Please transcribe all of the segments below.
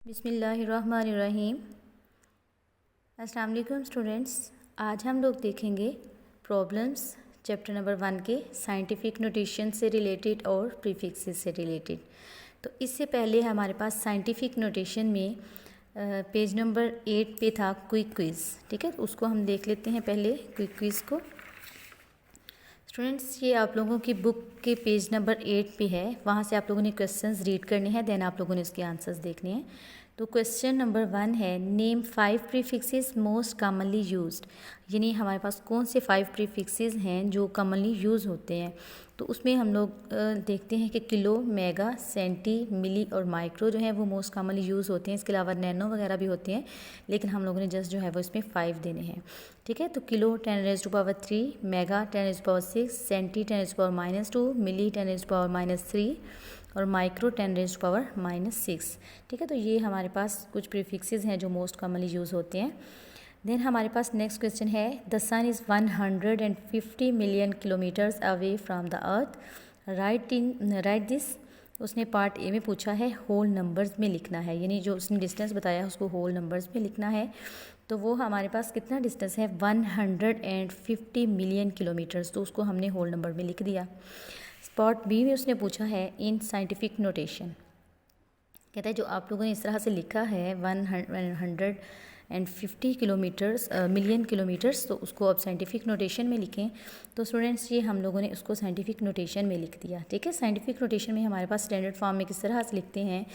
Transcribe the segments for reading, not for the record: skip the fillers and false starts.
बिस्मिल्लाहिर्रहमानिर्रहीम। अस्सलाम वालेकुम स्टूडेंट्स। आज हम लोग देखेंगे प्रॉब्लम्स चैप्टर नंबर 1 के साइंटिफिक नोटेशन से रिलेटेड और प्रीफिक्सेस से रिलेटेड। तो इससे पहले हमारे पास साइंटिफिक नोटेशन में पेज नंबर 8 पे था क्विक क्विज़। ठीक है, तो उसको हम देख लेते हैं पहले क्विक क्विज़ को। स्टूडेंट्स, ये आप लोगों की बुक के पेज नंबर 8 पे है, वहाँ से आप लोगों ने क्वेश्चंस रीड करने हैं, देन आप लोगों ने उसके आंसर्स देखने हैं। तो क्वेश्चन नंबर 1 है, name 5 prefixes most commonly used. यानी हमारे पास कौन से 5 प्रीफिक्सेस हैं जो कॉमनली यूज़ होते हैं। तो उसमें हम लोग देखते हैं कि किलो, मेगा, सेंटी, मिली और माइक्रो जो है वो मोस्ट कॉमनली यूज़ होते हैं। इसके अलावा नैनो वगैरह भी होते हैं, लेकिन हम लोगों ने जस्ट जो है वो इसमें 5 देने हैं। ठीक है, तो किलो 10⁻3, मेगा 10⁻6, सेंटी 10⁻2, मिली 10⁻3 और माइक्रो 10⁻6। ठीक है, तो ये हमारे पास कुछ प्रीफिक्सेस हैं जो मोस्ट कॉमनली यूज़ होते हैं। देन हमारे पास नेक्स्ट क्वेश्चन है, the sun is 150 million kilometres away from the earth, right this. उसने पार्ट ए में पूछा है होल नंबर्स में लिखना है, यानी जो उसने डिस्टेंस बताया है उसको होल नंबर्स में लिखना है। तो वो हमारे पास कितना डिस्टेंस है, 150 मिलियन किलोमीटर्स, तो उसको हमने होल नंबर में लिख दिया। पार्ट बी में उसने पूछा है इन साइंटिफिक नोटेशन। कहता है जो आप लोगों ने इस तरह से लिखा है 150 मिलियन किलोमीटर्स, तो उसको अब साइंटिफिक नोटेशन में लिखें। तो स्टूडेंट्स, ये हम लोगों ने उसको साइंटिफिक नोटेशन में लिख दिया। ठीक है, साइंटिफिक नोटेशन में हमारे पास स्टैंडर्ड फॉर्म में किस तरह से लिखते हैं,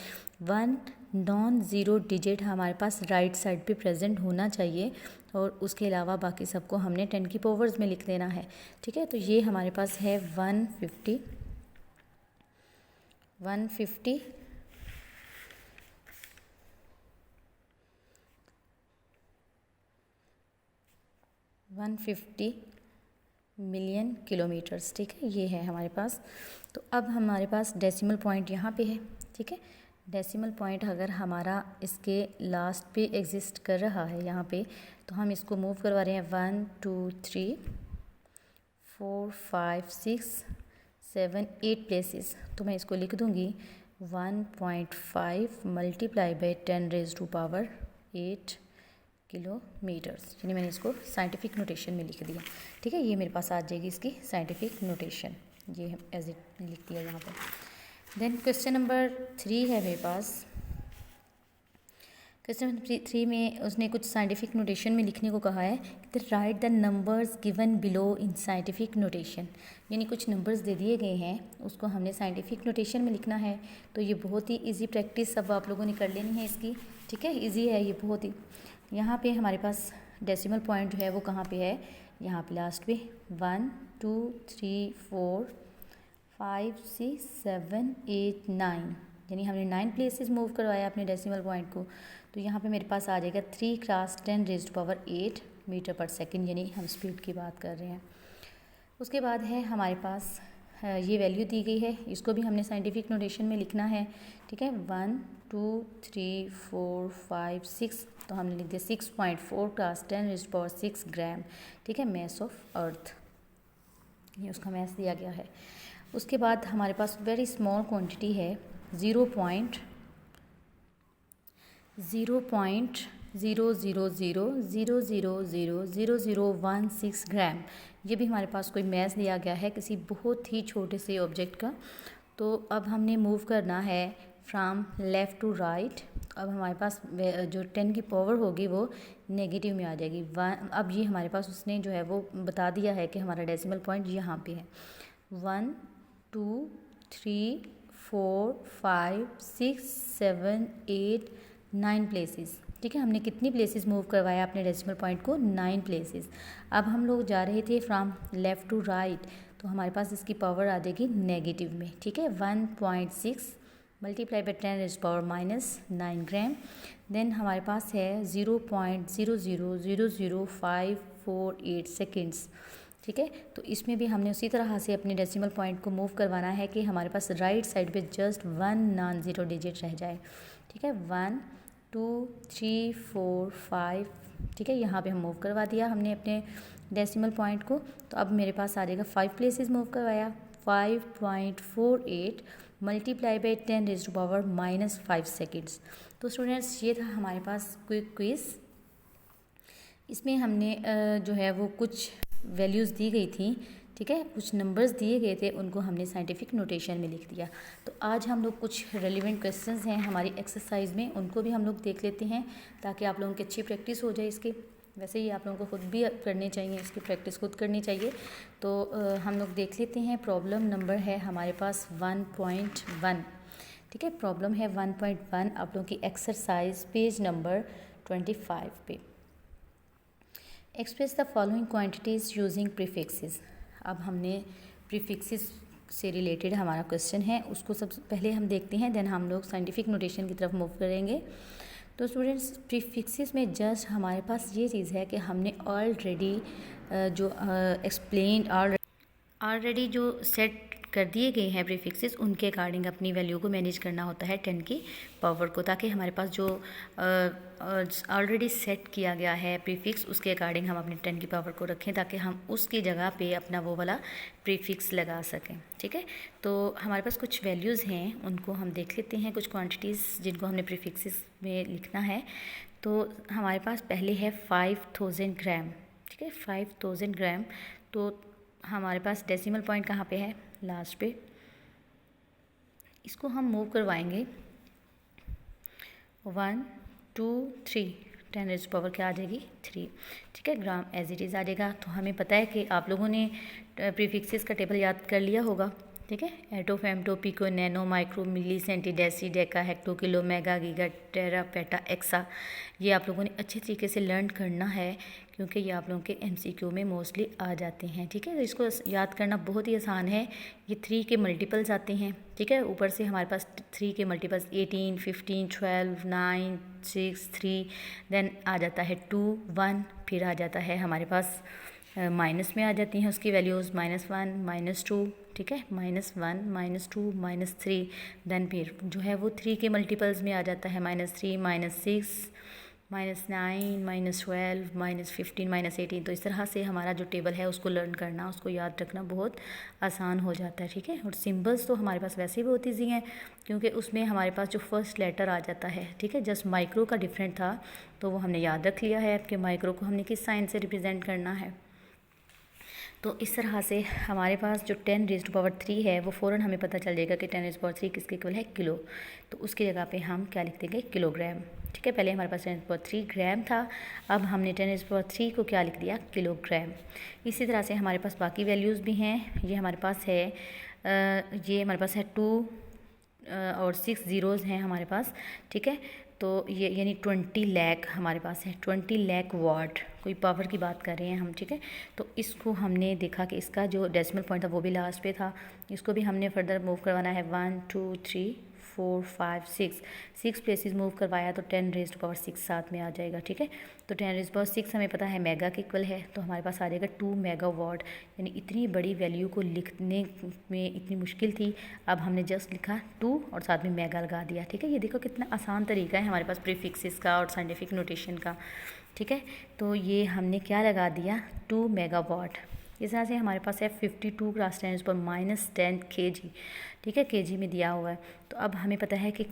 1 नॉन ज़ीरो डिजिट हमारे पास राइट साइड पे प्रेजेंट होना चाहिए, और उसके अलावा बाकी सबको हमने 10 की पावर्स में लिख देना है। ठीक है, तो ये हमारे पास है 150 मिलियन किलोमीटर्स। ठीक है, ये है हमारे पास। तो अब हमारे पास डेसिमल पॉइंट यहाँ पे है। ठीक है, डेसिमल पॉइंट अगर हमारा इसके लास्ट पे एग्जिस्ट कर रहा है यहाँ पे, तो हम इसको मूव करवा रहे हैं 1 2 3 4 5 6 7 8 प्लेसेस। तो मैं इसको लिख दूँगी 1.5 मल्टीप्लाई बाई 10⁻8 किलोमीटर्स, यानी मैंने इसको साइंटिफिक नोटेशन में लिख दिया। ठीक है, ये मेरे पास आ जाएगी इसकी साइंटिफिक नोटेशन, ये एज इट लिख दिया यहाँ पर। देन क्वेश्चन नंबर 3 है मेरे पास। क्वेश्चन नंबर 3 में उसने कुछ साइंटिफिक नोटेशन में लिखने को कहा है कि right the numbers given below in scientific notation, यानी कुछ नंबर्स दे दिए गए हैं, उसको हमने साइंटिफिक नोटेशन में लिखना है। तो ये बहुत ही इजी प्रैक्टिस सब आप लोगों ने कर लेनी है इसकी। ठीक है, इजी है ये बहुत ही। यहाँ पे हमारे पास डेसिमल पॉइंट जो है वो कहाँ पे है, यहाँ पे लास्ट पे 1 2 3 4 5 6 7 8 9, यानी हमने 9 प्लेसेस मूव करवाया अपने डेसिमल पॉइंट को। तो यहाँ पे मेरे पास आ जाएगा 3 × 10⁻8 मीटर पर सेकंड, यानी हम स्पीड की बात कर रहे हैं। उसके बाद है हमारे पास ये वैल्यू दी गई है, इसको भी हमने साइंटिफिक नोटेशन में लिखना है। ठीक है, 1 2 3 4 5 6, तो हमने लिख दिया 6.4 × 10⁻6 ग्राम। ठीक है, मैस ऑफ अर्थ, ये उसका मैस दिया गया है। उसके बाद हमारे पास वेरी स्मॉल क्वांटिटी है 0.00000000016 ग्राम। ये भी हमारे पास कोई मैस दिया गया है किसी बहुत ही छोटे से ऑब्जेक्ट का। तो अब हमने मूव करना है फ्रॉम लेफ़्ट टू राइट। अब हमारे पास जो 10 की पावर होगी वो नेगेटिव में आ जाएगी। अब ये हमारे पास उसने जो है वो बता दिया है कि हमारा डेसिमल पॉइंट यहाँ पे है। 1 2 3 4 5 6 7 8 9 प्लेसेस। ठीक है, हमने कितनी प्लेसेस मूव करवाया अपने डेसिमल पॉइंट को, 9 प्लेसेस। अब हम लोग जा रहे थे फ्रॉम लेफ़्ट टू राइट, तो हमारे पास इसकी पावर आ जाएगी नेगेटिव में। ठीक है, 1.6 मल्टीप्लाई बाई 10⁻⁻9 ग्राम। देन हमारे पास है 0.0000548 सेकेंड्स। ठीक है, तो इसमें भी हमने उसी तरह से अपने डेसिमल पॉइंट को मूव करवाना है कि हमारे पास राइट साइड पे जस्ट 1 नॉन ज़ीरो डिजिट रह जाए। ठीक है, 1 2 3 4 5। ठीक है, यहाँ पे हम मूव करवा दिया हमने अपने डेसिमल पॉइंट को। तो अब मेरे पास आ जाएगा 5 प्लेसेस मूव करवाया, 5.48 मल्टीप्लाई बाई 10⁻⁻5 सेकेंड्स। तो स्टूडेंट्स ये था हमारे पास क्विक क्विज़। इसमें हमने जो है वो कुछ वैल्यूज़ दी गई थी, ठीक है, कुछ नंबर्स दिए गए थे, उनको हमने साइंटिफिक नोटेशन में लिख दिया। तो आज हम लोग कुछ रेलिवेंट क्वेश्चंस हैं हमारी एक्सरसाइज में, उनको भी हम लोग देख लेते हैं ताकि आप लोगों की अच्छी प्रैक्टिस हो जाए इसकी। वैसे ही आप लोगों को खुद भी करनी चाहिए, इसकी प्रैक्टिस खुद करनी चाहिए। तो हम लोग देख लेते हैं। प्रॉब्लम नंबर है हमारे पास 1.1, ठीक है, प्रॉब्लम है 1.1 आप लोगों की एक्सरसाइज पेज नंबर 25 पे। Express the following quantities using prefixes. अब हमने प्रीफिक्सेस से रिलेटेड हमारा क्वेश्चन है, उसको सबसे पहले हम देखते हैं, देन हम लोग साइंटिफिक नोटेशन की तरफ मूव करेंगे। तो स्टूडेंट्स प्रीफिक्सेस में जस्ट हमारे पास ये चीज़ है कि हमने ऑलरेडी जो एक्सप्लेन ऑलरेडी जो सेट कर दिए गए हैं प्रीफिक्सेस, उनके अकॉर्डिंग अपनी वैल्यू को मैनेज करना होता है 10 की पावर को, ताकि हमारे पास जो ऑलरेडी सेट किया गया है प्रीफिक्स, उसके अकॉर्डिंग हम अपनी 10 की पावर को रखें ताकि हम उसकी जगह पे अपना वो वाला प्रीफिक्स लगा सकें, ठीक है। तो हमारे पास कुछ वैल्यूज़ हैं, उनको हम देख लेते हैं, कुछ क्वान्टिटीज़ जिनको हमने प्रीफिक्सेस में लिखना है। तो हमारे पास पहले है 5000 ग्राम, ठीक है, 5000 ग्राम। तो हमारे पास डेसिमल पॉइंट कहाँ पे है, लास्ट पे। इसको हम मूव करवाएंगे 1 2 3, 10 पावर क्या आ जाएगी 3, ठीक है, ग्राम एज इट इज़ आ जाएगा। तो हमें पता है कि आप लोगों ने प्रीफिक्सेस का टेबल याद कर लिया होगा, ठीक है, atto, femto, pico, nano, micro, milli, centi, deci, deca, hecto, kilo, mega, giga, tera, peta, exa, ये आप लोगों ने अच्छे तरीके से लर्न करना है क्योंकि ये आप लोगों के MCQ में मोस्टली आ जाते हैं, ठीक है। तो इसको याद करना बहुत ही आसान है। ये 3 के मल्टीपल्स आते हैं, ठीक है, ऊपर से हमारे पास 3 के मल्टीपल्स 18, 15, 12, 9, 6, 3, देन आ जाता है 2, 1, फिर आ जाता है हमारे पास माइनस में आ जाती हैं उसकी वैल्यूज़ -1, -2, ठीक है, -1, -2, -3, देन फिर जो है वो 3 के मल्टीपल्स में आ जाता है -3, -6, -9, -12, -15, -18। तो इस तरह से हमारा जो टेबल है उसको लर्न करना, उसको याद रखना बहुत आसान हो जाता है, ठीक है। और सिंबल्स तो हमारे पास वैसे ही बहुत ईजी हैं क्योंकि उसमें हमारे पास जो फर्स्ट लेटर आ जाता है, ठीक है, जस्ट माइक्रो का डिफरेंट था तो वो हमने याद रख लिया है कि माइक्रो को हमने किस साइन से रिप्रेजेंट करना है। तो इस तरह से हमारे पास जो 10⁻³ है वो फ़ौरन हमें पता चल जाएगा कि 10⁻³ किसके इक्वल है, किलो। तो उसकी जगह पे हम क्या लिख देंगे, किलोग्राम, ठीक है। पहले हमारे पास 10⁻³ ग्राम था, अब हमने 10⁻³ को क्या लिख दिया, किलोग्राम। इसी तरह से हमारे पास बाकी वैल्यूज़ भी हैं। ये हमारे पास है ये हमारे पास है 2 और 6 ज़ीरोज़ हैं हमारे पास, ठीक है। तो ये यानी 20 लाख हमारे पास है, 20 लाख वाट, कोई पावर की बात कर रहे हैं हम, ठीक है। तो इसको हमने देखा कि इसका जो डेसिमल पॉइंट था वो भी लास्ट पे था, इसको भी हमने फर्दर मूव करवाना है 1 2 3 4 5 6 प्लेसेस मूव करवाया तो 10⁻6 साथ में आ जाएगा, ठीक है। तो 10⁻6 हमें पता है मेगा के इक्वल है, तो हमारे पास आ जाएगा 2 मेगावाट। यानी इतनी बड़ी वैल्यू को लिखने में इतनी मुश्किल थी, अब हमने जस्ट लिखा 2 और साथ में मेगा लगा दिया, ठीक है। ये देखो कितना आसान तरीका है हमारे पास प्रीफिक्सेस का और साइंटिफिक नोटेशन का, ठीक है। तो ये हमने क्या लगा दिया, 2 मेगावाट। इस तरह से हमारे पास है 52 × 10⁻10 kg, ठीक है, kg में दिया हुआ है। तो अब हमें पता है कि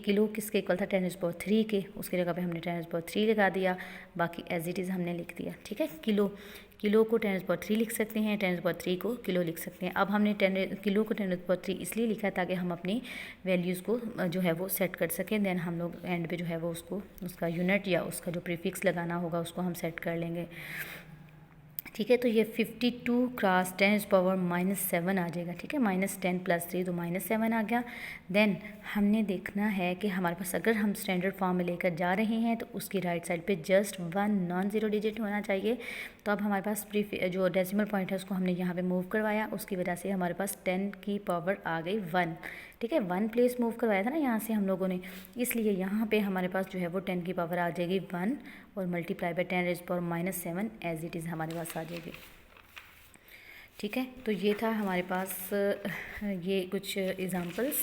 किलो किसके इक्वल था, 10⁻³ के, उसकी जगह पे हमने 10⁻³ लगा दिया, बाकी एज इट इज़ हमने लिख दिया, ठीक है। किलो को 10⁻³ लिख सकते हैं, 10⁻³ को किलो लिख सकते हैं। अब हमने किलो को 10⁻³ इसलिए लिखा ताकि हम अपनी वैल्यूज़ को जो है वो सेट कर सकें, देन हम लोग एंड पे जो है वो उसका यूनिट या उसका जो प्रीफिक्स लगाना होगा उसको हम सेट कर लेंगे, ठीक है। तो ये 52 × 10⁻7 आ जाएगा, ठीक है, -10 + 3 तो -7 आ गया। देन हमने देखना है कि हमारे पास अगर हम स्टैंडर्ड फॉर्म में लेकर जा रहे हैं तो उसकी राइट साइड पे जस्ट 1 नॉन ज़ीरो डिजिट होना चाहिए। तो अब हमारे पास जो डेसिमल पॉइंट है उसको हमने यहाँ पे मूव करवाया, उसकी वजह से हमारे पास 10 की पावर आ गई 1, ठीक है। 1 प्लेस मूव करवाया था ना यहाँ से हम लोगों ने, इसलिए यहाँ पे हमारे पास जो है वो 10 की पावर आ जाएगी 1 और multiply by 10⁻7 as it is हमारे पास आ जाएगी, ठीक है। तो ये था हमारे पास ये कुछ एग्ज़ाम्पल्स।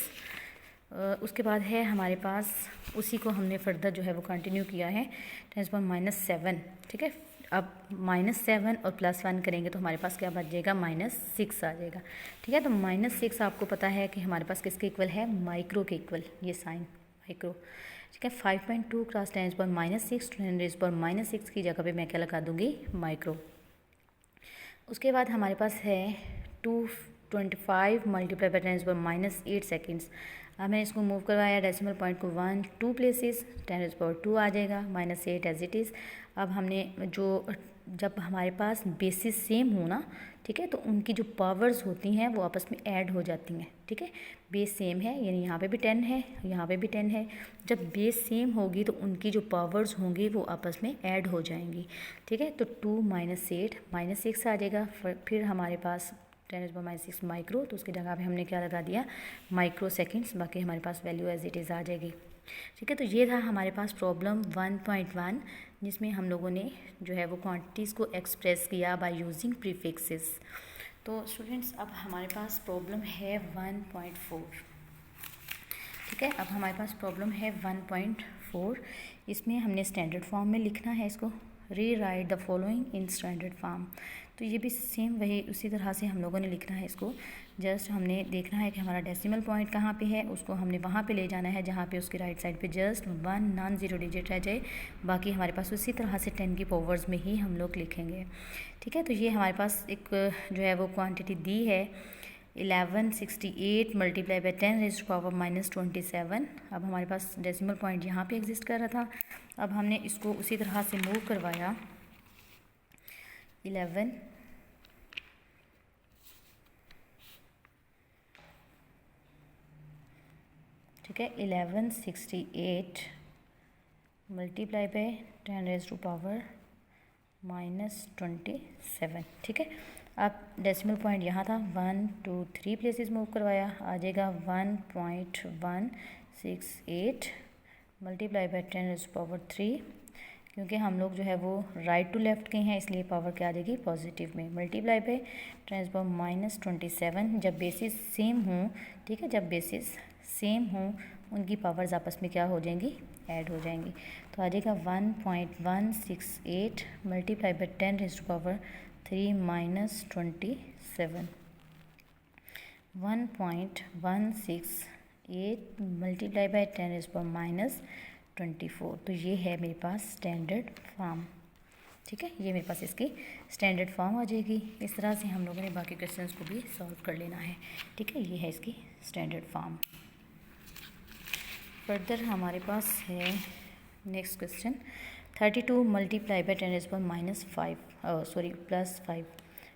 उसके बाद है हमारे पास, उसी को हमने फर्दर जो है वो कंटिन्यू किया है 10⁻7, ठीक है। अब -7 और +1 करेंगे तो हमारे पास क्या बच जाएगा, -6 आ जाएगा। ठीक है, तो -6 आपको पता है कि हमारे पास किसके इक्वल है, माइक्रो के इक्वल, ये साइन माइक्रो। ठीक है, 5.2 क्रॉस 10⁻6 10⁻6 की जगह पे मैं क्या लगा दूंगी, माइक्रो। उसके बाद हमारे पास है 225 × 10⁻8 सेकेंड्स। अब मैंने इसको मूव करवाया डेसिमल पॉइंट को 1 2 प्लेसेस, 10⁻2 आ जाएगा, -8 एज इट इज़। अब हमने जब हमारे पास बेसिस सेम हो ना, ठीक है, तो उनकी जो पावर्स होती हैं वो आपस में ऐड हो जाती हैं। ठीक है, बेस सेम है, यानी यहाँ पे भी 10 है, यहाँ पे भी 10 है। जब बेस सेम होगी तो उनकी जो पावर्स होंगी वो आपस में ऐड हो जाएंगी। ठीक है, तो 2 -8 -6 आ जाएगा। फिर हमारे पास 10⁻6 माइक्रो, तो उसकी जगह पे हमने क्या लगा दिया, माइक्रो सेकेंड्स। बाकी हमारे पास वैल्यू एज इट इज़ आ जाएगी। ठीक है, तो ये था हमारे पास प्रॉब्लम 1.1, जिसमें हम लोगों ने जो है वो क्वांटिटीज़ को एक्सप्रेस किया बाय यूजिंग प्रीफिक्सेस। तो स्टूडेंट्स अब हमारे पास प्रॉब्लम है 1.4। ठीक है, अब हमारे पास प्रॉब्लम है 1.4। इसमें हमने स्टैंडर्ड फॉर्म में लिखना है इसको, री right the following in standard form. तो ये भी सेम वही उसी तरह से हम लोगों ने लिखना है इसको। जस्ट हमने देखना है कि हमारा डेसिमल पॉइंट कहाँ पे है, उसको हमने वहाँ पे ले जाना है जहाँ पे उसकी राइट साइड पे जस्ट 1 नॉन ज़ीरो डिजिट रह जाए। बाकी हमारे पास उसी तरह से 10 की पावर्स में ही हम लोग लिखेंगे। ठीक है, तो ये हमारे पास एक जो है वो क्वान्टिटी दी है 1168 × 10⁻27। अब हमारे पास डेसिमल पॉइंट यहाँ पे एग्जिस्ट कर रहा था। अब हमने इसको उसी तरह से मूव करवाया 11 ठीक है 1168 × 10⁻27। ठीक है, अब डेसिमल पॉइंट यहाँ था, 1 2 3 प्लेसेस मूव करवाया, आ जाएगा 1.168 × 10⁻3। क्योंकि हम लोग जो है वो राइट टू लेफ़्ट के हैं, इसलिए पावर क्या आ जाएगी, पॉजिटिव में, मल्टीप्लाई पे 10⁻27। जब बेसिस सेम हों, ठीक है, जब बेसिस सेम हों उनकी पावर्स आपस में क्या हो जाएंगी, ऐड हो जाएंगी। तो आ जाएगा 1.168 × 10⁻3 -27। 1.168 × 10⁻24। तो ये है मेरे पास स्टैंडर्ड फॉर्म। ठीक है, ये मेरे पास इसकी स्टैंडर्ड फॉर्म आ जाएगी। इस तरह से हम लोगों ने बाकी क्वेश्चंस को भी सॉल्व कर लेना है। ठीक है, ये है इसकी स्टैंडर्ड फॉर्म। फर्दर हमारे पास है नेक्स्ट क्वेश्चन 32 × 10⁻5 +5।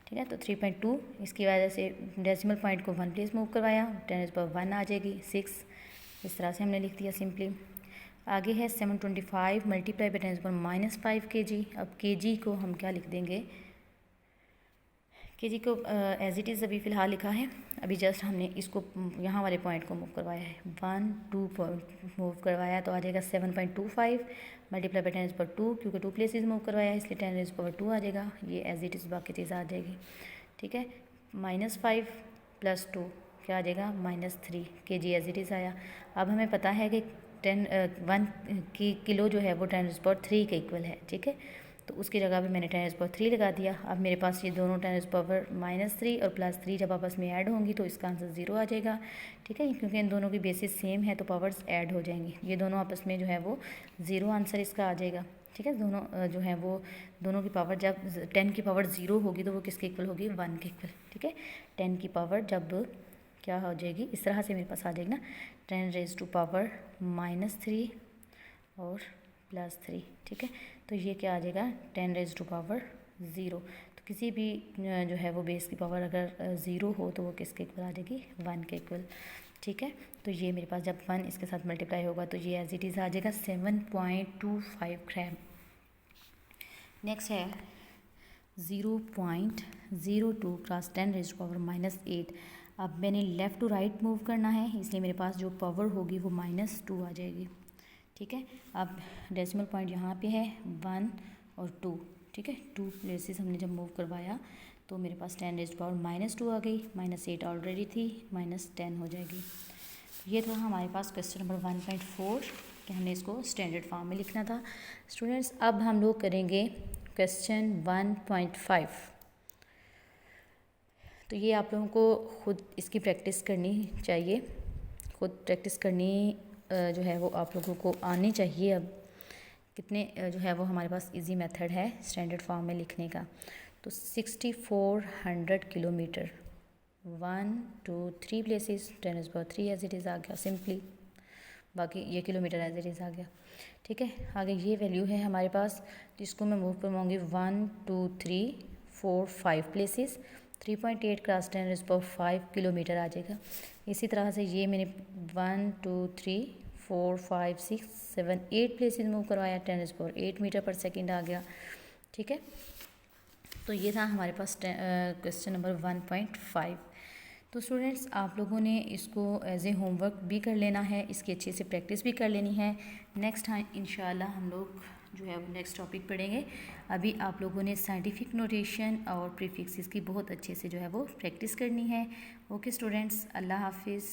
ठीक है, तो 3.2 इसकी वजह से डेसिमल पॉइंट को 1 प्लेस मूव करवाया, 10⁻1 आ जाएगी 6। इस तरह से हमने लिख दिया सिंपली। आगे है 725 × 10⁻5 kg। अब kg को हम क्या लिख देंगे, kg को एज इट इज़ अभी फ़िलहाल लिखा है। अभी जस्ट हमने इसको यहाँ वाले पॉइंट को मूव करवाया है, 1 2 पॉइंट मूव करवाया, तो आ जाएगा 7.25 × 10⁻2, क्योंकि 2 प्लेसेस मूव करवाया है इसलिए 10⁻2 आ जाएगा। ये एज इट इज़ बाकी चीज़ आ जाएगी। ठीक है, -5 + 2 क्या आ जाएगा, -3 kg एज इट इज़ आया। अब हमें पता है कि 1 किलो जो है वो 10⁻3 के इक्वल है। ठीक है, तो उसकी जगह पे मैंने 10⁻3 लगा दिया। अब मेरे पास ये दोनों 10⁻3 और +3 जब आपस में ऐड होंगी तो इसका आंसर 0 आ जाएगा। ठीक है, क्योंकि इन दोनों की बेसिस सेम है तो पावर्स ऐड हो जाएंगी। ये दोनों आपस में जो है वो 0 आंसर इसका आ जाएगा। ठीक है, दोनों जो है वो दोनों की पावर जब 10 की पावर 0 होगी तो वो किसके इक्वल होगी, 1 के इक्वल। ठीक है, 10 की पावर जब क्या हो जाएगी, इस तरह से मेरे पास आ जाएगी ना, 10⁻3 और +3। ठीक है, तो ये क्या आ जाएगा, 10⁻0। तो किसी भी जो है वो बेस की पावर अगर 0 हो तो वो किसके इक्वल आ जाएगी, 1 के इक्वल। ठीक है, तो ये मेरे पास जब 1 इसके साथ मल्टीप्लाई होगा तो ये एज इट इज़ आ जाएगा 7.25 ग्राम। नेक्स्ट है 0.02 × 10⁻8। अब मैंने लेफ़्ट टू राइट मूव करना है, इसलिए मेरे पास जो पावर होगी वो -2 आ जाएगी। ठीक है, अब डेसिमल पॉइंट यहाँ पे है 1 और 2। ठीक है, 2 प्लेसेस हमने जब मूव करवाया तो मेरे पास 10⁻2 आ गई, -8 ऑलरेडी थी, -10 हो जाएगी। ये था हमारे पास क्वेश्चन नंबर 1.4 कि हमने इसको स्टैंडर्ड फॉर्म में लिखना था। स्टूडेंट्स अब हम लोग करेंगे क्वेश्चन 1.5। तो ये आप लोगों को खुद इसकी प्रैक्टिस करनी चाहिए, खुद प्रैक्टिस करनी जो है वो आप लोगों को आनी चाहिए। अब कितने जो है वो हमारे पास इजी मेथड है स्टैंडर्ड फॉर्म में लिखने का। तो 6400 kilometer, 1 2 3 places, 10⁻³ as it is आ गया सिंपली, बाकी ये किलोमीटर एज इट इज़ आ गया। ठीक है, आगे ये वैल्यू है हमारे पास, जिसको मैं मूव करवाऊँगी 1 2 3 4 5 प्लेसेस, 3.8 क्रॉस 10⁻5 किलोमीटर आ जाएगा। इसी तरह से ये मैंने 1 2 3 4 5 6 7 8 प्लेसेस मूव करवाया, 10⁻8 मीटर पर सेकंड आ गया। ठीक है, तो ये था हमारे पास क्वेश्चन नंबर 1.5। तो स्टूडेंट्स आप लोगों ने इसको एज ए होमवर्क भी कर लेना है, इसकी अच्छे से प्रैक्टिस भी कर लेनी है। नेक्स्ट टाइम इंशाल्लाह हम लोग जो है वो नेक्स्ट टॉपिक पढ़ेंगे। अभी आप लोगों ने साइंटिफिक नोटेशन और प्रीफिक्सेस की बहुत अच्छे से जो है वो प्रैक्टिस करनी है। ओके स्टूडेंट्स, अल्लाह हाफिज़।